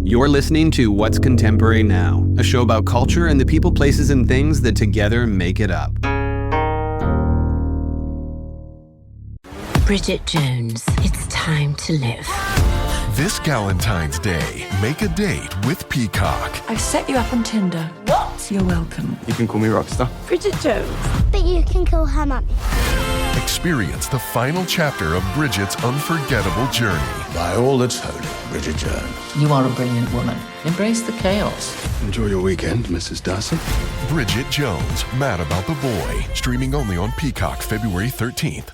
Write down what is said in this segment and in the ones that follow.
You're listening to What's Contemporary Now, a show about culture and the people, places, and things that together make it up. Bridget Jones, it's time to live. This Galentine's Day, make a date with Peacock. I've set you up on Tinder. What? You're welcome. You can call me Rockstar. Bridget Jones. But you can call her mummy. Experience the final chapter of Bridget's unforgettable journey. By all that's holy, Bridget Jones. You are a brilliant woman. Embrace the chaos. Enjoy your weekend, Mrs. Darcy. Bridget Jones, Mad About the Boy. Streaming only on Peacock February 13th.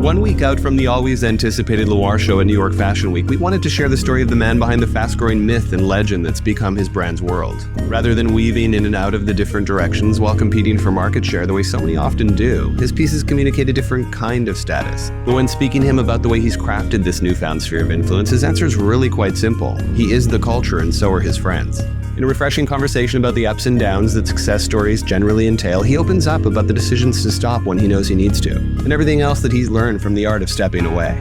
1 week out from the always anticipated LUAR show at New York Fashion Week, we wanted to share the story of the man behind the fast-growing myth and legend that's become his brand's world. Rather than weaving in and out of the different directions while competing for market share the way so many often do, his pieces communicate a different kind of status. But when speaking to him about the way he's crafted this newfound sphere of influence, his answer is really quite simple. He is the culture and so are his friends. In a refreshing conversation about the ups and downs that success stories generally entail, he opens up about the decisions to stop when he knows he needs to, and everything else that he's learned from the art of stepping away.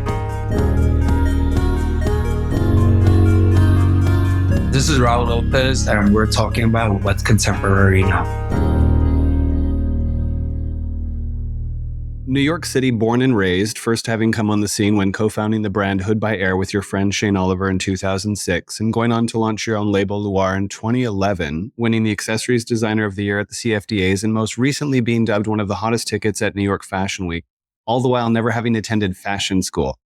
This is Raul Lopez, and we're talking about what's contemporary now. New York City born and raised, first having come on the scene when co-founding the brand Hood by Air with your friend Shane Oliver in 2006, and going on to launch your own label LUAR in 2011, winning the Accessories Designer of the Year at the CFDAs, and most recently being dubbed one of the hottest tickets at New York Fashion Week, all the while never having attended fashion school.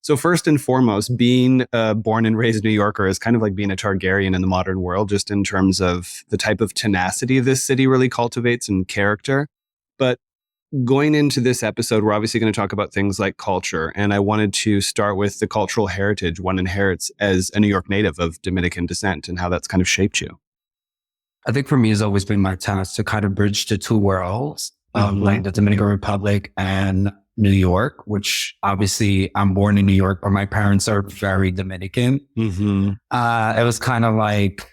So first and foremost, being a born and raised New Yorker is kind of like being a Targaryen in the modern world, just in terms of the type of tenacity this city really cultivates and character. But going into this episode, we're obviously going to talk about things like culture, and I wanted to start with the cultural heritage one inherits as a New York native of Dominican descent and how that's kind of shaped you. I think for me, it's always been my task to kind of bridge the two worlds, like the Dominican Republic and New York, which obviously I'm born in New York, but my parents are very Dominican. It was kind of like,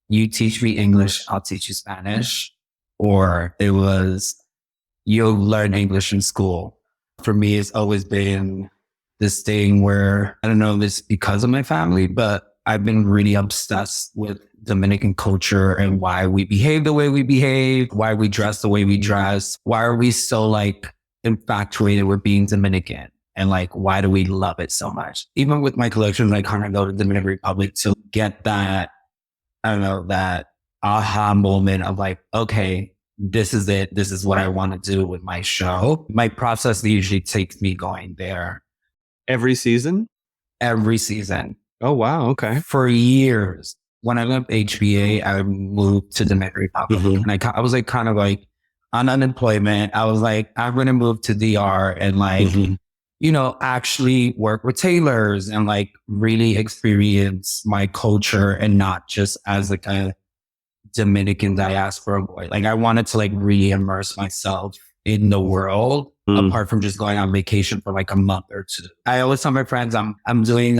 you teach me English, I'll teach you Spanish, or it was, you'll learn English in school. For me, it's always been this thing where, I don't know if it's because of my family, but I've been really obsessed with Dominican culture and why we behave the way we behave, why we dress the way we dress, why are we so like infatuated with being Dominican, and like, why do we love it so much? Even with my collection, I kind of go to the Dominican Republic to get that, I don't know, that aha moment of like, okay, this is it. This is what I want to do with my show. My process usually takes me going there. Every season? Every season. Oh, wow. Okay. For years. When I left HBA, I moved to the Dominican Republic. And I was like, kind of like on unemployment. I was like, I'm going to move to DR and like, you know, actually work with tailors and like really experience my culture and not just as like a Dominican diaspora boy. Like I wanted to like really immerse myself in the world apart from just going on vacation for like a month or two. I always tell my friends I'm doing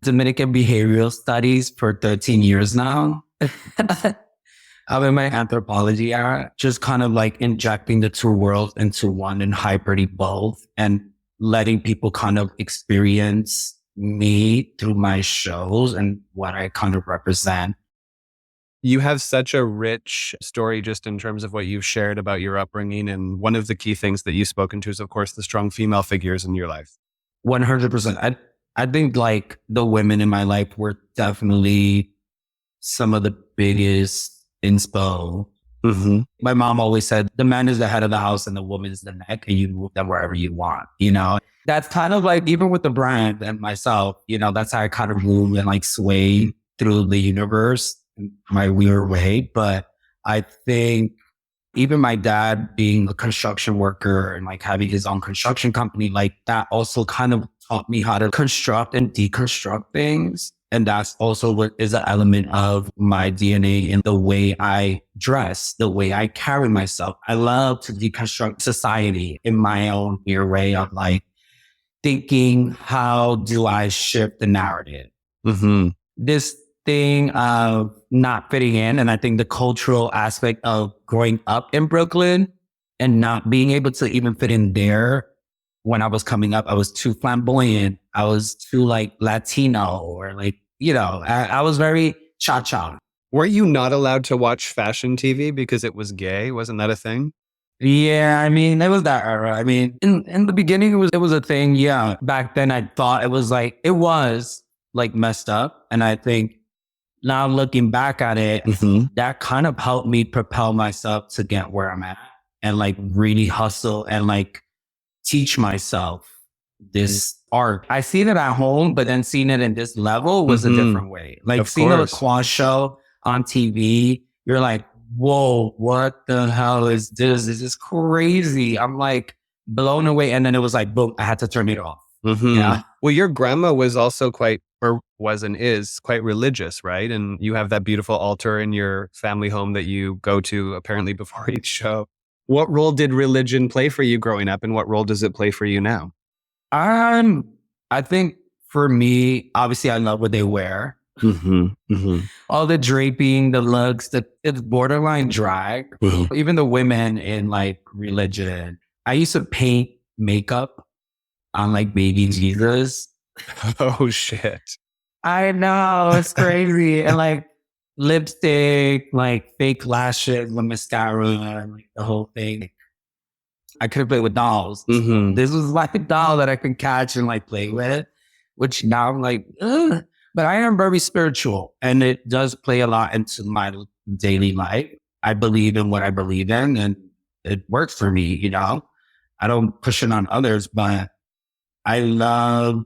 Dominican behavioral studies for 13 years now. I'm in my anthropology era, just kind of like injecting the two worlds into one and hybriding both and letting people kind of experience me through my shows and what I kind of represent. You have such a rich story just in terms of what you've shared about your upbringing. And one of the key things that you've spoken to is, of course, the strong female figures in your life. 100%. I think like the women in my life were definitely some of the biggest inspo. My mom always said, the man is the head of the house and the woman is the neck, and you move them wherever you want, you know? That's kind of like, even with the brand and myself, you know, that's how I kind of move and like sway through the universe in my weird way. But I think even my dad being a construction worker and like having his own construction company, like that also kind of taught me how to construct and deconstruct things. And that's also what is an element of my DNA in the way I dress, the way I carry myself. I love to deconstruct society in my own weird way of like thinking, how do I shift the narrative? This thing of not fitting in. And I think the cultural aspect of growing up in Brooklyn and not being able to even fit in there when I was coming up, I was too flamboyant. I was too like Latino or like, I was very cha-cha. Were you not allowed to watch fashion TV because it was gay? Wasn't that a thing? Yeah, I mean, it was that era. I mean, in the beginning, it was a thing. Yeah. Back then, I thought it was like messed up. And I think now looking back at it, that kind of helped me propel myself to get where I'm at and like really hustle and like teach myself this art. I seen it at home, but then seeing it in this level was a different way. Like seeing a LUAR show on TV, you're like, whoa, what the hell is this? This is crazy. I'm like blown away. And then it was like, boom, I had to turn it off. Yeah. Well, your grandma was also quite religious, right? And you have that beautiful altar in your family home that you go to apparently before each show. What role did religion play for you growing up, and what role does it play for you now? I think for me, obviously I love what they wear. All the draping, the looks, it's borderline drag. Even the women in like religion. I used to paint makeup on like baby Jesus. Oh shit. I know, it's crazy. And like lipstick, like fake lashes with mascara, and like the whole thing. I could have played with dolls. This was like a doll that I could catch and like play with, which now I'm like, ugh. But I am very spiritual and it does play a lot into my daily life. I believe in what I believe in and it works for me, I don't push it on others, but I love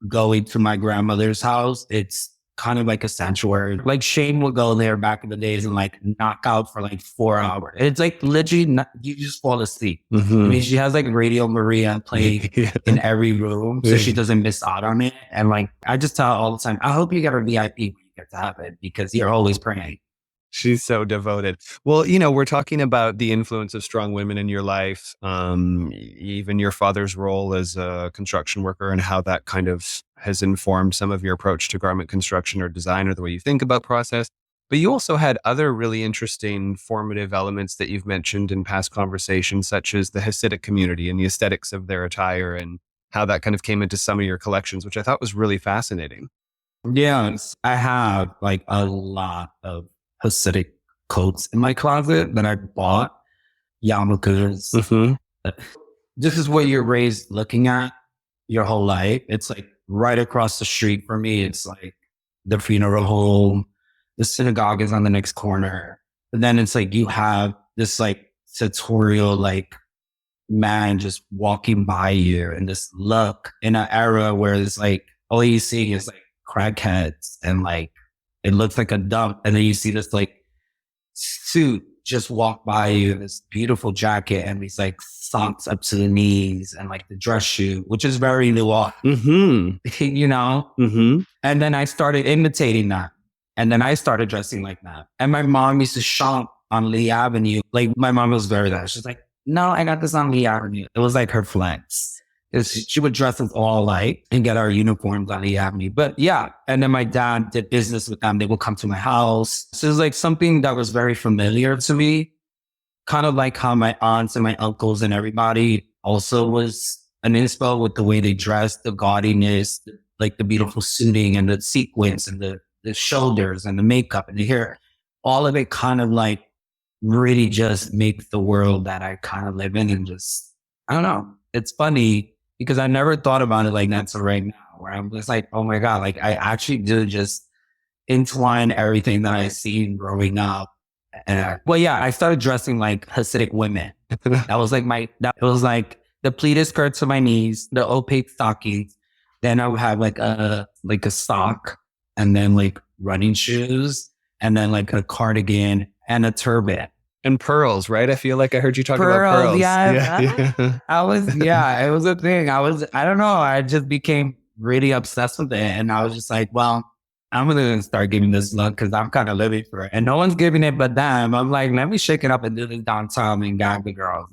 going to my grandmother's house. It's kind of like a sanctuary. Like Shane would go there back in the days and like knock out for like 4 hours. It's like literally, you just fall asleep. I mean, she has like Radio Maria playing in every room so she doesn't miss out on it. And like, I just tell her all the time, I hope you get a VIP when you get to have it because you're always praying. She's so devoted. Well, we're talking about the influence of strong women in your life, even your father's role as a construction worker and how that kind of has informed some of your approach to garment construction or design or the way you think about process. But you also had other really interesting formative elements that you've mentioned in past conversations, such as the Hasidic community and the aesthetics of their attire and how that kind of came into some of your collections, which I thought was really fascinating. Yes, I have like a lot of Hasidic coats in my closet that I bought, yarmulkes. This is what you're raised looking at your whole life. It's like right across the street from me. It's like the funeral home, the synagogue is on the next corner. But then it's like you have this like sartorial like man just walking by you and this look in an era where it's like all you see is like crackheads and like it looks like a dump. And then you see this like suit just walk by you, this beautiful jacket and these like socks up to the knees and like the dress shoe, which is very LUAR, And then I started imitating that. And then I started dressing like that. And my mom used to shop on Lee Avenue. Like my mom was very that. She's like, no, I got this on Lee Avenue. It was like her flex. She would dress us all alike and get our uniforms on Lee Avenue. But yeah, and then my dad did business with them. They would come to my house. So it was like something that was very familiar to me. Kind of like how my aunts and my uncles and everybody also was an inspo with the way they dressed, the gaudiness, like the beautiful suiting and the sequins and the shoulders and the makeup and the hair. All of it kind of like really just makes the world that I kind of live in and just, I don't know. It's funny because I never thought about it like that till right now, where I'm just like, oh my God, like I actually do just entwine everything that I seen growing up. And I started dressing like Hasidic women. That was like it was like the pleated skirt to my knees, the opaque stockings. Then I would have like a sock and then like running shoes and then like a cardigan and a turban. And pearls, right? I feel like I heard you talk about pearls. Yeah. It was a thing. I don't know. I just became really obsessed with it. And I was just like, well, I'm going to start giving this look because I'm kind of living for it. And no one's giving it but them. I'm like, let me shake it up and do this downtown and gag the girls,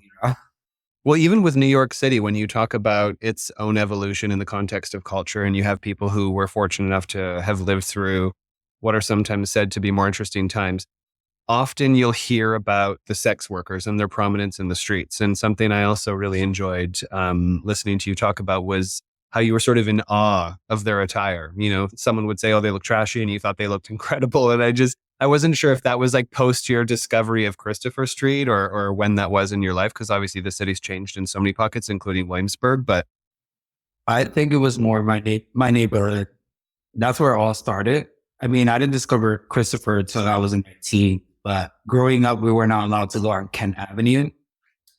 Well, even with New York City, when you talk about its own evolution in the context of culture, and you have people who were fortunate enough to have lived through what are sometimes said to be more interesting times, often you'll hear about the sex workers and their prominence in the streets. And something I also really enjoyed listening to you talk about was how you were sort of in awe of their attire. You know, someone would say, oh, they look trashy, and you thought they looked incredible. And I wasn't sure if that was like post your discovery of Christopher Street or when that was in your life, because obviously the city's changed in so many pockets, including Williamsburg. But I think it was more my neighborhood. That's where it all started. I mean, I didn't discover Christopher until I was in 19, but growing up, we were not allowed to go on Kent Avenue.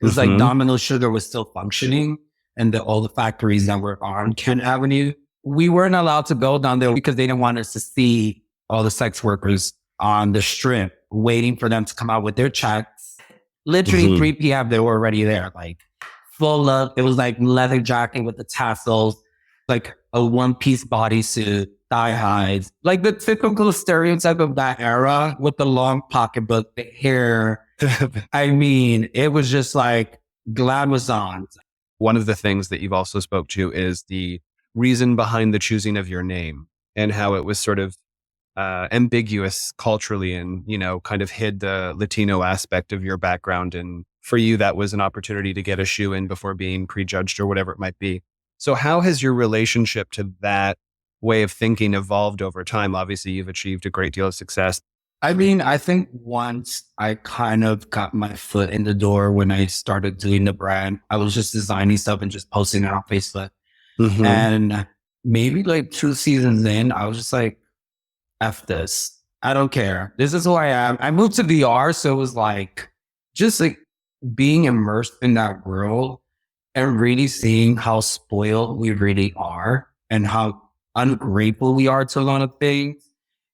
It was like Domino's Sugar was still functioning, and all the factories that were on Kent Avenue, we weren't allowed to go down there because they didn't want us to see all the sex workers on the strip waiting for them to come out with their checks. Literally 3 p.m. they were already there, like full of, it was like leather jacket with the tassels, like a one-piece bodysuit, thigh highs, like the typical stereotype of that era with the long pocketbook, the hair. I mean, it was just like Glad was on. One of the things that you've also spoke to is the reason behind the choosing of your name and how it was sort of ambiguous culturally and, you know, kind of hid the Latino aspect of your background. And for you, that was an opportunity to get a shoe in before being prejudged or whatever it might be. So how has your relationship to that way of thinking evolved over time? Obviously, you've achieved a great deal of success. I mean, I think once I kind of got my foot in the door when I started doing the brand, I was just designing stuff and just posting it on Facebook. And maybe like 2 seasons in, I was just like, F this. I don't care. This is who I am. I moved to VR. So it was like, just like being immersed in that world and really seeing how spoiled we really are and how ungrateful we are to a lot of things.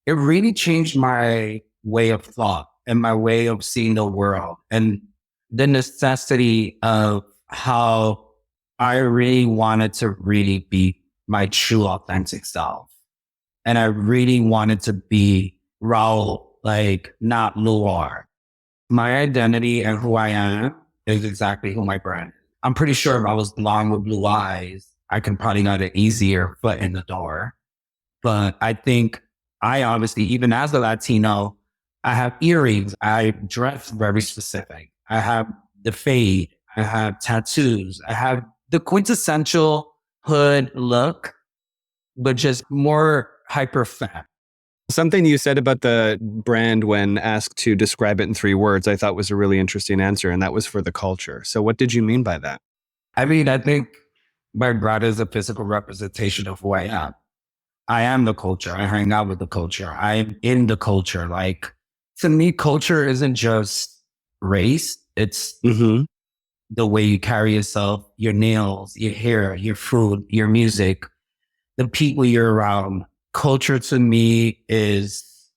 It really changed my way of thought and my way of seeing the world and the necessity of how I really wanted to really be my true authentic self. And I really wanted to be Raul, like not LUAR. My identity and who I am is exactly who my brand is. I'm pretty sure if I was blonde with blue eyes, I can probably get an easier foot in the door. But I think I obviously, even as a Latino, I have earrings. I dress very specific. I have the fade. I have tattoos. I have the quintessential hood look, but just more hyper fat. Something you said about the brand when asked to describe it in 3 words, I thought was a really interesting answer, and that was for the culture. So what did you mean by that? I mean, I think my brand is a physical representation of who I am. I am the culture. I hang out with the culture. I'm in the culture. Like, to me, culture isn't just race. It's the way you carry yourself, your nails, your hair, your food, your music, the people you're around. Culture to me is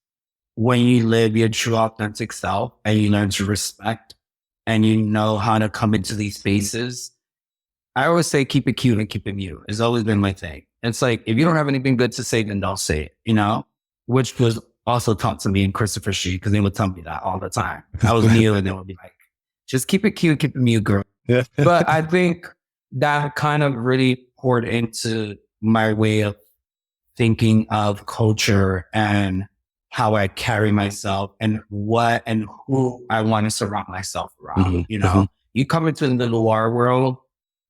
when you live your true authentic self and you learn to respect and you know how to come into these spaces. I always say, keep it cute and keep it mute. It's always been my thing. It's like, if you don't have anything good to say, then don't say it, you know, which was also taught to me in Christopher Street because they would tell me that all the time. I was new and they would be like, just keep it cute, keep it mute, girl. But I think that kind of really poured into my way of thinking of culture and how I carry myself and what and who I want to surround myself around. You know, you come into the LUAR world,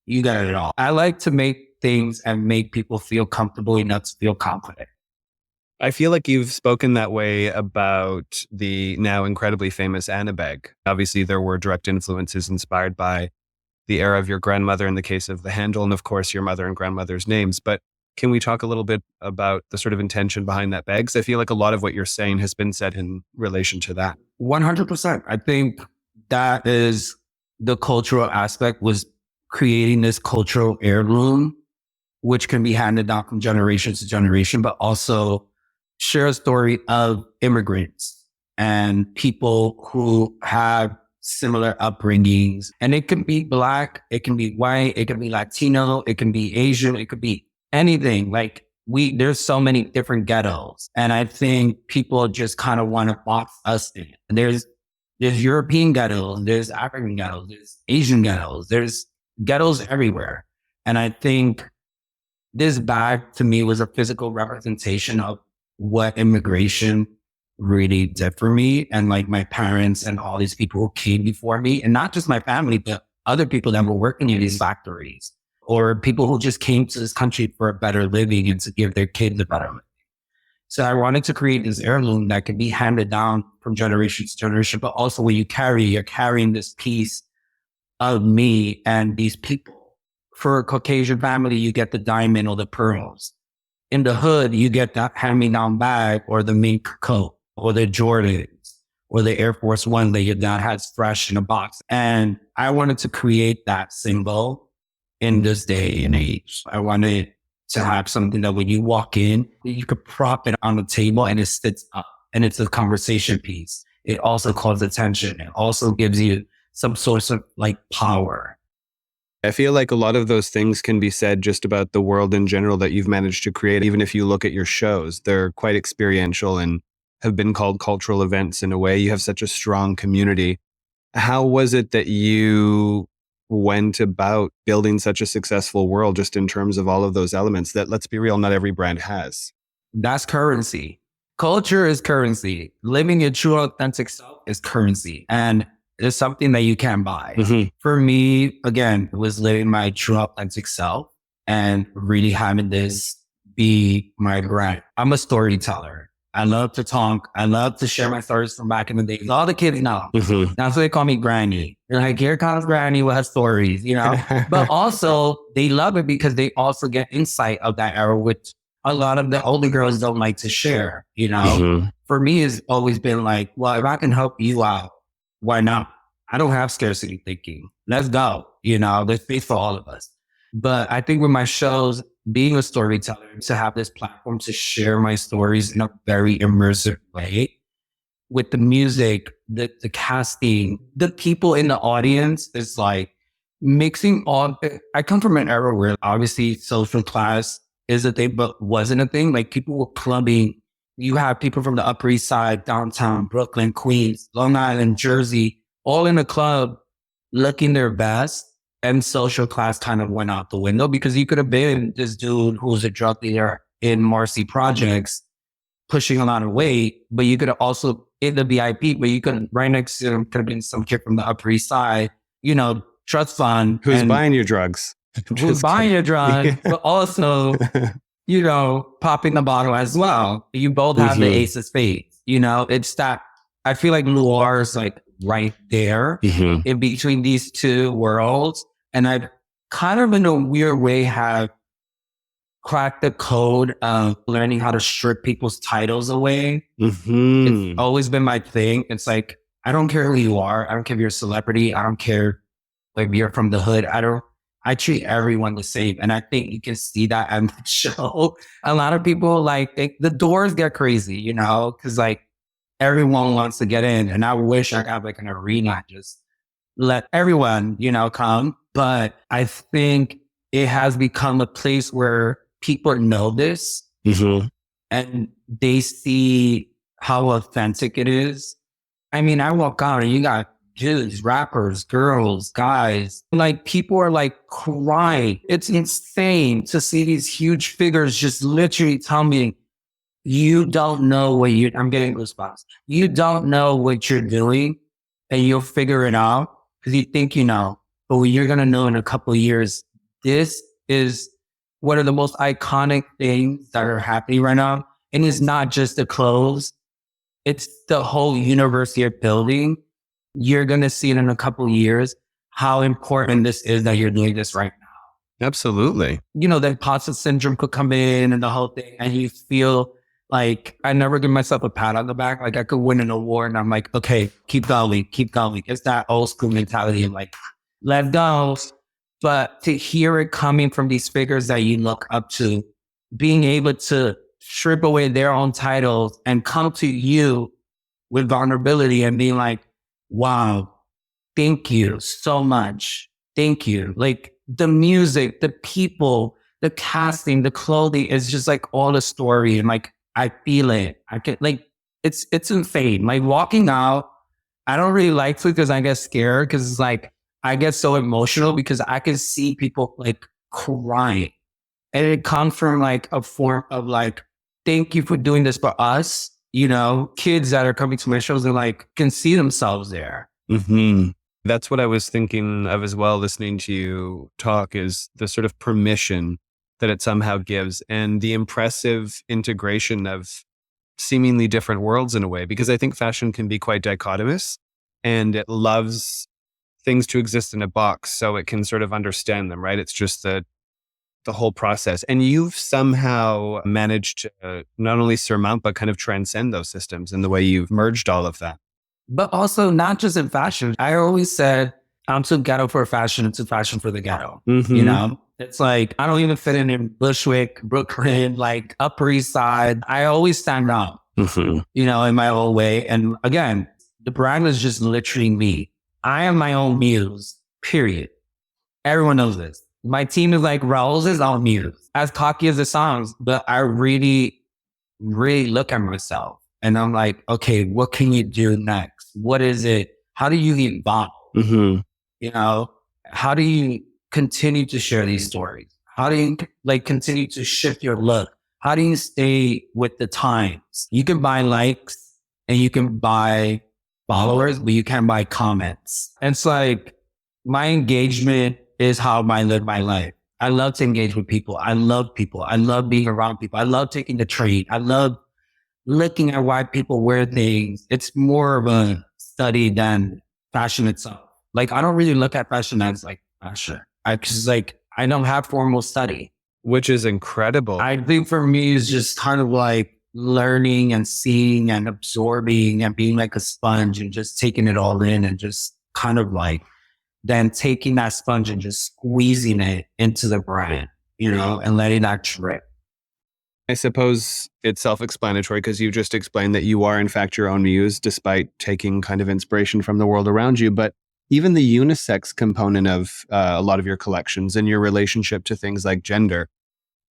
you got it all. I like to make things and make people feel comfortable enough to feel confident. I feel like you've spoken that way about the now incredibly famous Anna bag. Obviously, there were direct influences inspired by the era of your grandmother in the case of the handle, and of course, your mother and grandmother's names. But can we talk a little bit about the sort of intention behind that bag? Because I feel like a lot of what you're saying has been said in relation to that. 100%. I think that is the cultural aspect, was creating this cultural heirloom, which can be handed down from generation to generation, but also share a story of immigrants and people who have similar upbringings. And it can be Black, it can be white, it can be Latino, it can be Asian, it could be anything. Like, there's so many different ghettos. And I think people just kind of want to box us in. There's European ghettos, there's African ghettos, there's Asian ghettos, there's ghettos everywhere. And I think this bag to me was a physical representation of what immigration really did for me. And like my parents and all these people who came before me, and not just my family, but other people that were working in these factories, or people who just came to this country for a better living and to give their kids a better living. So I wanted to create this heirloom that could be handed down from generation to generation, but also when you're carrying this piece of me and these people. For a Caucasian family, you get the diamond or the pearls. In the hood, you get that hand-me-down bag or the mink coat or the Jordans or the Air Force One that your dad has fresh in a box. And I wanted to create that symbol in this day and age. I wanted to have something that when you walk in, you could prop it on the table and it sits up and it's a conversation piece. It also calls attention. It also gives you some source of like power. I feel like a lot of those things can be said just about the world in general that you've managed to create. Even if you look at your shows, they're quite experiential and have been called cultural events in a way. You have such a strong community. How was it that you went about building such a successful world just in terms of all of those elements that, let's be real, not every brand has? That's currency. Culture is currency. Living your true authentic self is currency. And it's something that you can't buy. Mm-hmm. For me, again, it was living my true authentic self and really having this be my brand. I'm a storyteller. I love to talk. I love to share my stories from back in the day. All the kids know. Mm-hmm. That's why they call me Granny. They're like, here comes Granny with her stories, you know? But also, they love it because they also get insight of that era, which a lot of the older girls don't like to share, you know? Mm-hmm. For me, it's always been like, well, if I can help you out, why not? I don't have scarcity thinking. Let's go. You know, there's space for all of us. But I think with my shows, being a storyteller, to have this platform to share my stories in a very immersive way with the music, the casting, the people in the audience is like mixing all. I come from an era where obviously social class is a thing, but wasn't a thing. Like people were clubbing. You have people from the Upper East Side, downtown, Brooklyn, Queens, Long Island, Jersey, all in a club looking their best. And social class kind of went out the window because you could have been this dude who's a drug dealer in Marcy Projects pushing a lot of weight, but you could have also in the VIP, but you could right next to him could have been some kid from the Upper East Side, you know, trust fund. Who's buying your drugs. Who's buying your drugs, but also, you know, popping the bottle as well. You both have the ace of spades, you know, it's that I feel like LUAR is like right there in between these two worlds. And I've kind of in a weird way have cracked the code of learning how to strip people's titles away. It's always been my thing. It's like, I don't care who you are. I don't care if you're a celebrity. I don't care if you're from the hood. I treat everyone the same. And I think you can see that on the show. A lot of people like, the doors get crazy, you know, because like everyone wants to get in. And I wish I got like an arena, just let everyone, you know, come. But I think it has become a place where people know this and they see how authentic it is. I mean, I walk out and you got dudes, rappers, girls, guys, like people are like crying. It's insane to see these huge figures just literally tell me, you don't know what I'm getting goosebumps. You don't know what you're doing and you'll figure it out because you think you know. But what you're going to know in a couple of years, this is one of the most iconic things that are happening right now. And it's not just the clothes. It's the whole universe you're building. You're going to see it in a couple of years, how important this is that you're doing this right now. Absolutely. You know, the imposter syndrome could come in and the whole thing. And you feel like I never give myself a pat on the back. Like I could win an award and I'm like, okay, keep going, keep going. It's that old school mentality of like, let's go. But to hear it coming from these figures that you look up to, being able to strip away their own titles and come to you with vulnerability and being like, wow, thank you so much. Thank you. Like the music, the people, the casting, the clothing is just like all the story. And like, I feel it. I can like, it's insane. Like walking out, I don't really like to because I get scared because it's like, I get so emotional because I can see people like crying. And it comes from like a form of like, thank you for doing this for us. kids that are coming to my shows and like can see themselves there. Mm-hmm. That's what I was thinking of as well, listening to you talk, is the sort of permission that it somehow gives and the impressive integration of seemingly different worlds in a way, because I think fashion can be quite dichotomous and it loves things to exist in a box so it can sort of understand them, right? It's just the whole process. And you've somehow managed to not only surmount, but kind of transcend those systems in the way you've merged all of that. But also not just in fashion. I always said, I'm too ghetto for fashion and too fashion for the ghetto. Mm-hmm. It's like, I don't even fit in Bushwick, Brooklyn, like Upper East Side. I always stand out, in my own way. And again, the brand is just literally me. I am my own muse, period. Everyone knows this. My team is like Raul's his own muse, as cocky as it sounds, but I really, really look at myself and I'm like, okay, what can you do next? What is it? How do you evolve? How do you continue to share these stories? How do you continue to shift your look? How do you stay with the times? You can buy likes and you can buy followers, but you can't buy comments. And it's like, my engagement is how I live my life. I love to engage with people. I love people. I love being around people. I love taking the train. I love looking at why people wear things. It's more of a study than fashion itself. Like, I don't really look at fashion as like fashion. I don't have formal study. Which is incredible. I think for me, it's just kind of like learning and seeing and absorbing and being like a sponge and just taking it all in and just kind of like then taking that sponge and just squeezing it into the brand, and letting that drip. I suppose it's self-explanatory because you just explained that you are in fact your own muse despite taking kind of inspiration from the world around you. But even the unisex component of a lot of your collections and your relationship to things like gender,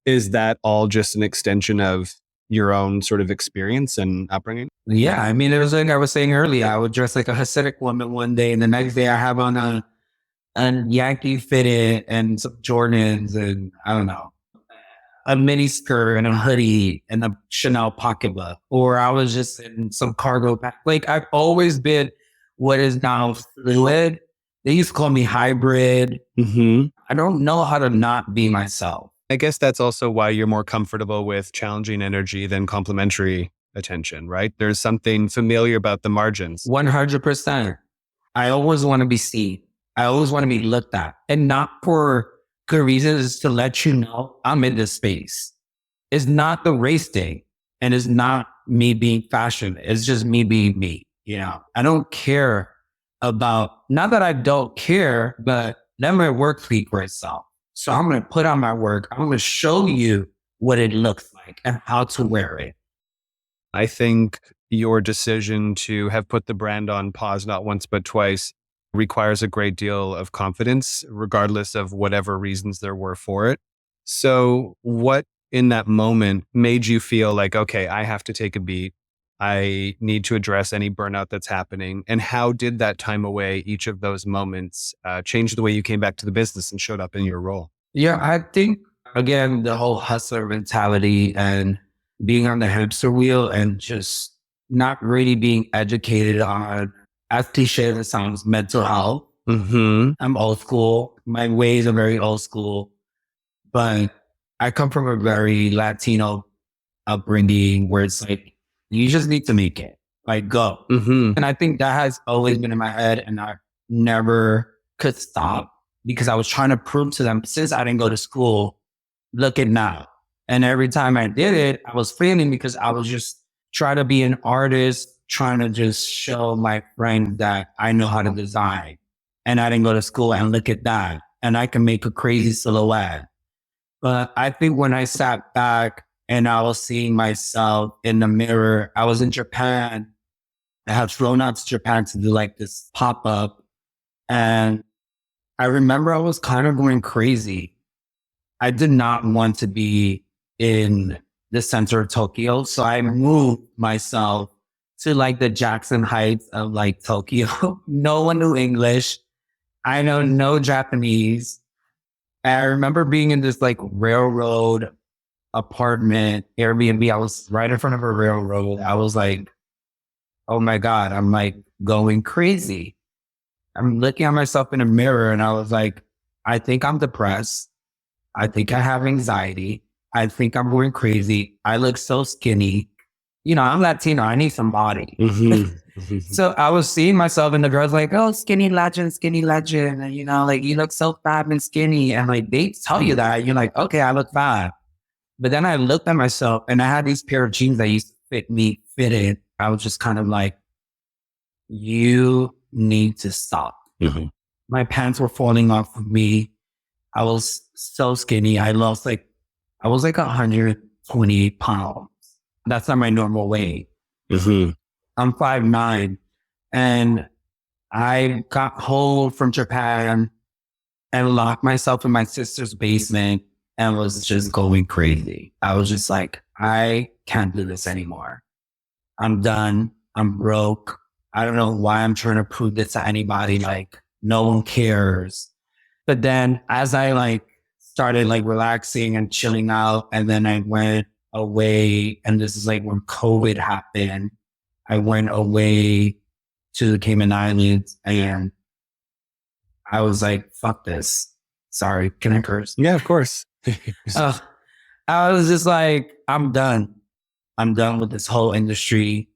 is that all just an extension of your own sort of experience and upbringing? Yeah. I mean, it was like I was saying earlier, I would dress like a Hasidic woman one day and the next day I have on a Yankee fitted and some Jordans and I don't know, a mini skirt and a hoodie and a Chanel pocketbook, or I was just in some cargo pack. Like, I've always been what is now fluid. They used to call me hybrid. I don't know how to not be myself. I guess that's also why you're more comfortable with challenging energy than complimentary attention, right? There's something familiar about the margins. 100%. I always want to be seen. I always want to be looked at, and not for good reasons. Is to let you know I'm in this space. It's not the race thing, and it's not me being fashion. It's just me being me. I don't care about, not that I don't care, but let my work speak for itself. So I'm going to put on my work. I'm going to show you what it looks like and how to wear it. I think your decision to have put the brand on pause not once but twice requires a great deal of confidence, regardless of whatever reasons there were for it. So what in that moment made you feel like, okay, I have to take a beat. I need to address any burnout that's happening. And how did that time away, each of those moments, change the way you came back to the business and showed up in your role? Yeah, I think, again, the whole hustler mentality and being on the hamster wheel and just not really being educated on, as cliche as it sounds, mental health. I'm old school. My ways are very old school. But I come from a very Latino upbringing where it's like, you just need to make it. Like, go. And I think that has always been in my head, and I never could stop because I was trying to prove to them, since I didn't go to school, look at now. And every time I did it, I was failing because I was just trying to be an artist, trying to just show my friends that I know how to design. And I didn't go to school, and look at that. And I can make a crazy silhouette. But I think when I sat back and I was seeing myself in the mirror, I was in Japan. I had flown out to Japan to do like this pop-up. And I remember I was kind of going crazy. I did not want to be in the center of Tokyo. So I moved myself to like the Jackson Heights of like Tokyo. No one knew English. I know no Japanese. And I remember being in this like railroad apartment, Airbnb. I was right in front of a railroad. I was like, oh my God, I'm like going crazy. I'm looking at myself in a mirror and I was like, I think I'm depressed. I think I have anxiety. I think I'm going crazy. I look so skinny. You know, I'm Latino. I need some body. So I was seeing myself and the girls like, oh, skinny legend. And, you know, like you look so fat and skinny. And like, they tell you that. You're like, okay, I look fat. But then I looked at myself and I had these pair of jeans that used to fit in. I was just kind of like, you need to stop. My pants were falling off of me. I was so skinny. I was like 120 pounds. That's not my normal weight. I'm 5'9", and I got home from Japan and locked myself in my sister's basement and was just going crazy. I was just like, I can't do this anymore. I'm done. I'm broke. I don't know why I'm trying to prove this to anybody. Like, no one cares. But then as I like started like relaxing and chilling out, and then I went away, and this is like when COVID happened. I went away to the Cayman Islands and I was like, fuck this. Sorry, can I curse? Yeah, of course. I was just like, I'm done. I'm done with this whole industry.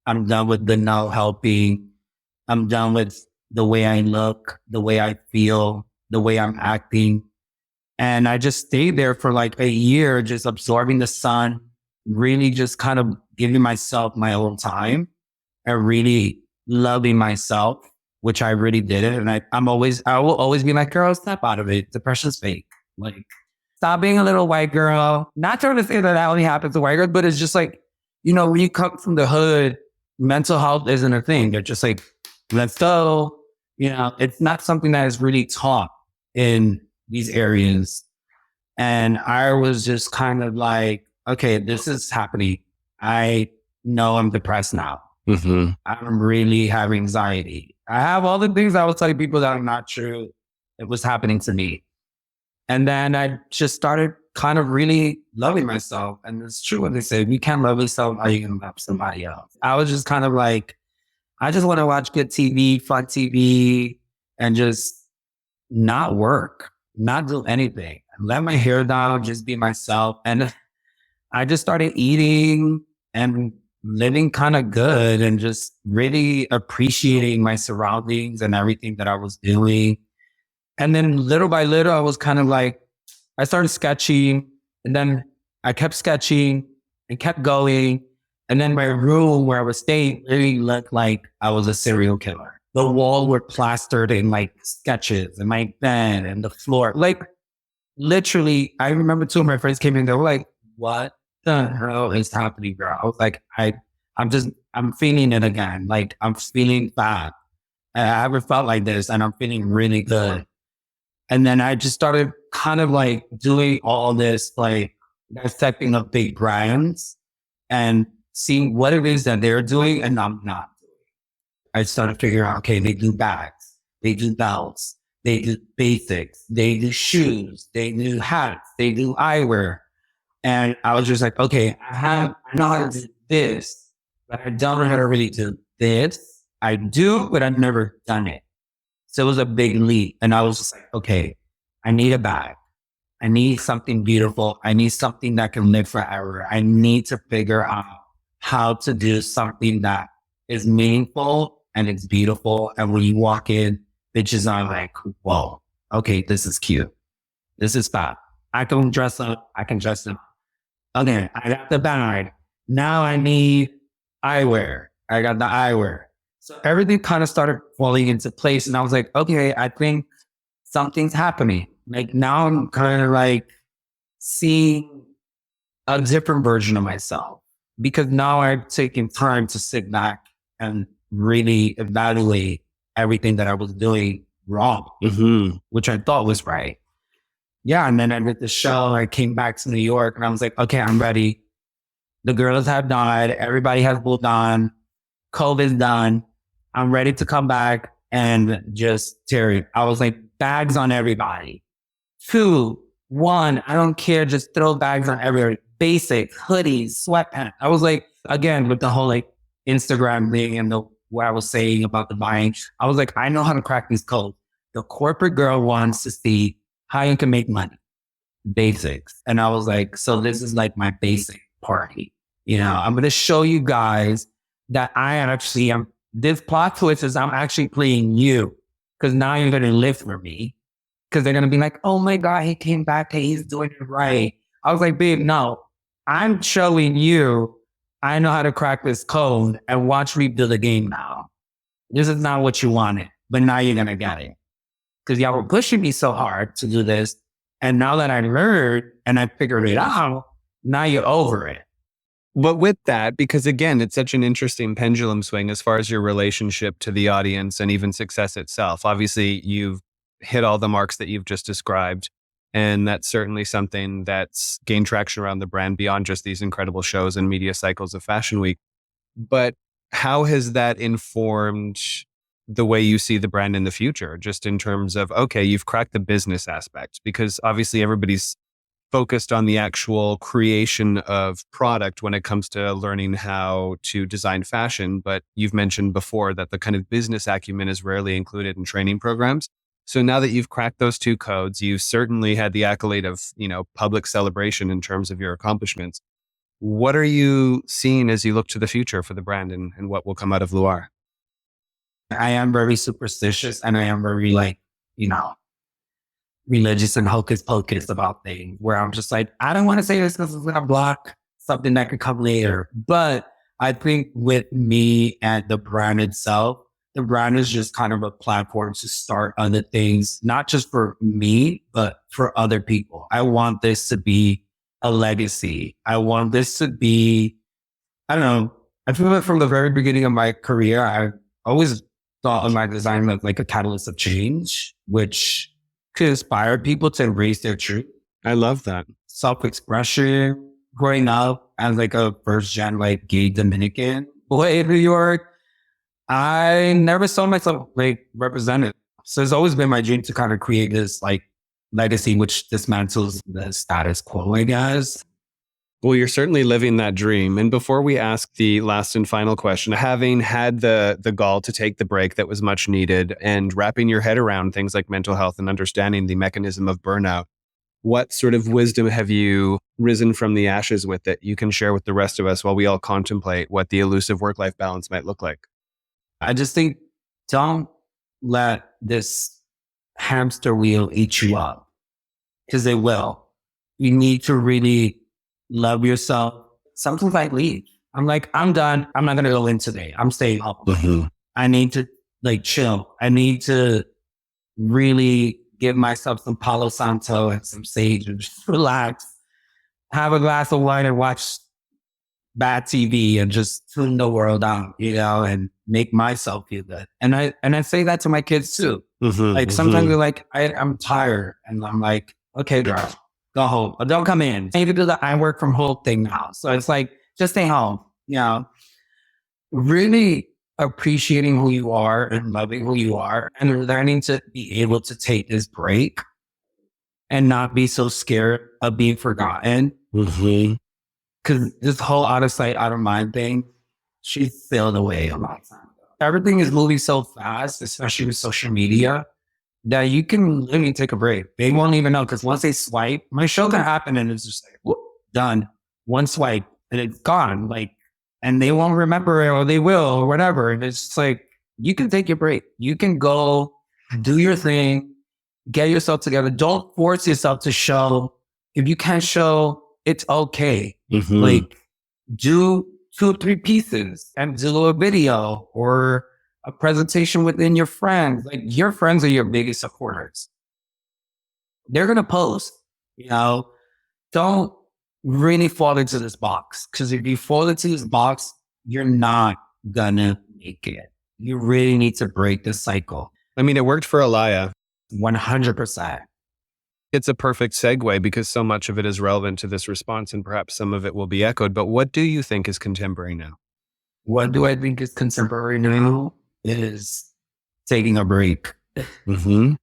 I'm done with the no helping. I'm done with the way I look, the way I feel, the way I'm acting. And I just stayed there for like a year, just absorbing the sun, really just kind of giving myself my own time and really loving myself, which I really did it. And I will always be like, girl, snap out of it. Depression's fake. Like, stop being a little white girl. Not trying to say that only happens to white girls, but it's just like, you know, when you come from the hood, mental health isn't a thing. They're just like, let's go. You know, it's not something that is really taught in these areas. And I was just kind of like, okay, this is happening. I know I'm depressed now. I'm really having anxiety. I have all the things I was telling people that are not true. It was happening to me. And then I just started kind of really loving myself. And it's true what they say, if you can't love yourself, how are you going to love somebody else? I was just kind of like, I just want to watch good TV, fun TV, and just not work, not do anything. Let my hair down, just be myself. And I just started eating and living kind of good and just really appreciating my surroundings and everything that I was doing. And then little by little, I was kind of like, I started sketching, and then I kept sketching and kept going. And then my room where I was staying really looked like I was a serial killer. The walls were plastered in like sketches, and my bed and the floor. Like, literally, I remember two of my friends came in, they were like, what the hell is happening, girl? I was like, I'm feeling it again. Like, I'm feeling bad. I haven't felt like this, and I'm feeling really good. And then I just started kind of like doing all this, like dissecting of big brands and seeing what it is that they're doing and I'm not doing. I started figuring out, okay, they do bags, they do belts, they do basics, they do shoes, they do hats, they do eyewear. And I was just like, okay, I know how to do this, but I don't know how to really do this. I do, but I've never done it. So it was a big leap. And I was just like, okay, I need a bag. I need something beautiful. I need something that can live forever. I need to figure out how to do something that is meaningful and it's beautiful. And when you walk in, bitches are like, whoa, okay, this is cute. This is fab. I can dress up. Okay, I got the bag. Now I need eyewear. I got the eyewear. So everything kind of started falling into place. And I was like, okay, I think something's happening. Like now I'm kind of like seeing a different version of myself because now I've taken time to sit back and really evaluate everything that I was doing wrong, which I thought was right. Yeah. And then I did the show. I came back to New York and I was like, okay, I'm ready. The girls have died. Everybody has moved on. COVID's done. I'm ready to come back and just tear it. I was like, bags on everybody. Food, one, I don't care, just throw bags on everywhere. Basic, hoodies, sweatpants. I was like, again, with the whole like Instagram thing and what I was saying about the buying, I was like, I know how to crack these codes. The corporate girl wants to see how you can make money. Basics. And I was like, so this is like my basic party. You know, I'm going to show you guys that I actually am, this plot twist is I'm actually playing you because now you're going to live for me. Because they're going to be like, oh my God, he came back and he's doing it right. I was like, babe, no, I'm showing you I know how to crack this code and watch me build a game now. This is not what you wanted, but now you're going to get it. Because y'all were pushing me so hard to do this. And now that I learned and I figured it out, now you're over it. But with that, because again, it's such an interesting pendulum swing as far as your relationship to the audience and even success itself. Obviously, you've hit all the marks that you've just described. And that's certainly something that's gained traction around the brand beyond just these incredible shows and media cycles of Fashion Week. But how has that informed the way you see the brand in the future, just in terms of, okay, you've cracked the business aspect, because obviously everybody's focused on the actual creation of product when it comes to learning how to design fashion. But you've mentioned before that the kind of business acumen is rarely included in training programs. So now that you've cracked those two codes, you've certainly had the accolade of, public celebration in terms of your accomplishments. What are you seeing as you look to the future for the brand and what will come out of LUAR? I am very superstitious and I am very religious and hocus pocus about things where I'm just like, I don't want to say this because it's going to block something that could come later. But I think with me and the brand itself, the brand is just kind of a platform to start other things, not just for me, but for other people. I want this to be a legacy. I want this to be, I don't know. I feel like from the very beginning of my career, I always thought of my design as like a catalyst of change, which could inspire people to embrace their truth. I love that. Self-expression. Growing up as like a first-gen like gay Dominican boy in New York, I never saw myself like represented. So it's always been my dream to kind of create this like legacy, which dismantles the status quo, I guess. Well, you're certainly living that dream. And before we ask the last and final question, having had the gall to take the break that was much needed and wrapping your head around things like mental health and understanding the mechanism of burnout, what sort of wisdom have you risen from the ashes with that you can share with the rest of us while we all contemplate what the elusive work-life balance might look like? I just think don't let this hamster wheel eat you up, because it will. You need to really love yourself. Sometimes I leave. I'm like, I'm done. I'm not going to go in today. I'm staying home. Mm-hmm. I need to like chill. I need to really give myself some Palo Santo and some sage and just relax, have a glass of wine and watch bad TV and just tune the world out, and make myself feel good. And I say that to my kids too. Mm-hmm, like sometimes they're like, I'm tired. And I'm like, okay, girl, go home. Or don't come in. I need to do the I work from home thing now. So it's like, just stay home, really appreciating who you are and loving who you are and learning to be able to take this break and not be so scared of being forgotten. Mm-hmm. Because this whole out of sight, out of mind thing, she sailed away a long time ago. Everything is moving so fast, especially with social media, that you can literally take a break. They won't even know, because once they swipe, my show can happen and it's just like, whoop, done. One swipe and it's gone. Like, and they won't remember it, or they will, or whatever. And it's just like, you can take your break. You can go do your thing, get yourself together. Don't force yourself to show. If you can't show, it's okay. Mm-hmm. Like, do 2 or 3 pieces and do a video or a presentation within your friends. Like, your friends are your biggest supporters. They're going to post, don't really fall into this box. Because if you fall into this box, you're not going to make it. You really need to break the cycle. I mean, it worked for Alaya. 100%. It's a perfect segue because so much of it is relevant to this response and perhaps some of it will be echoed. But what do you think is contemporary now? What do I think is contemporary now? Is taking a break. Mm-hmm.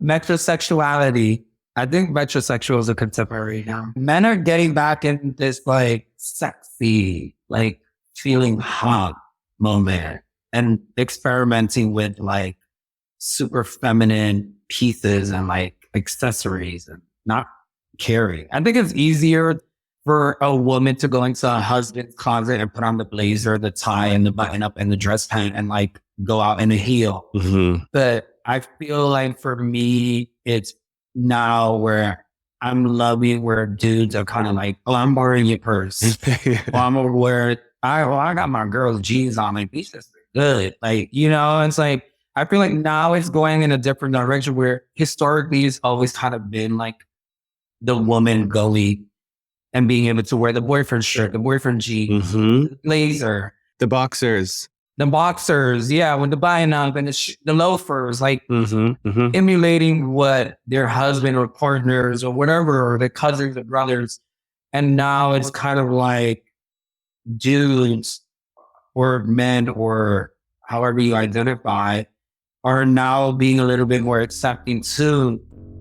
Metrosexuality I think metrosexuals are contemporary now. Men are getting back in this like sexy, like feeling hot moment and experimenting with like super feminine pieces and like accessories and not caring. I think it's easier for a woman to go into a husband's closet and put on the blazer, the tie, and the button up and the dress pant and like go out in a heel. But I feel like for me, it's now where I'm loving where dudes are kind of like, oh, I'm borrowing your purse. Well, I'm aware. I got my girl's jeans on. Like, these just good. Like, you know, it's like, I feel like now it's going in a different direction where historically it's always kind of been like the woman going and being able to wear the boyfriend shirt, the boyfriend jeans, blazer, The boxers. the boxers, yeah, with the button up and the loafers, like emulating what their husband or partners or whatever, or their cousins or brothers. And now it's kind of like dudes or men or however you identify are now being a little bit more accepting to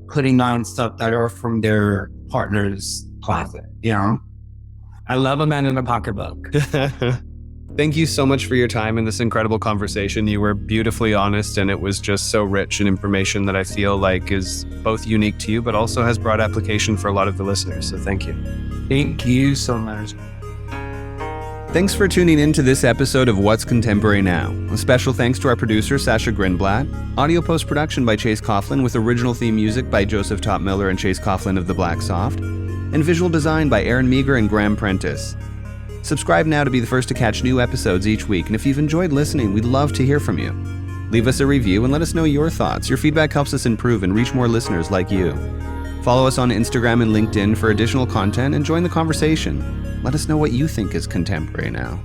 putting on stuff that are from their partner's closet, you know? I love a man in a pocketbook. Thank you so much for your time in this incredible conversation. You were beautifully honest, and it was just so rich in information that I feel like is both unique to you, but also has broad application for a lot of the listeners. So thank you. Thank you so much. Thanks for tuning in to this episode of What's Contemporary Now. A special thanks to our producer, Sasha Grinblatt. Audio post-production by Chase Coughlin with original theme music by Joseph Topmiller and Chase Coughlin of The Black Soft. And visual design by Aaron Meager and Graham Prentice. Subscribe now to be the first to catch new episodes each week. And if you've enjoyed listening, we'd love to hear from you. Leave us a review and let us know your thoughts. Your feedback helps us improve and reach more listeners like you. Follow us on Instagram and LinkedIn for additional content and join the conversation. Let us know what you think is contemporary now.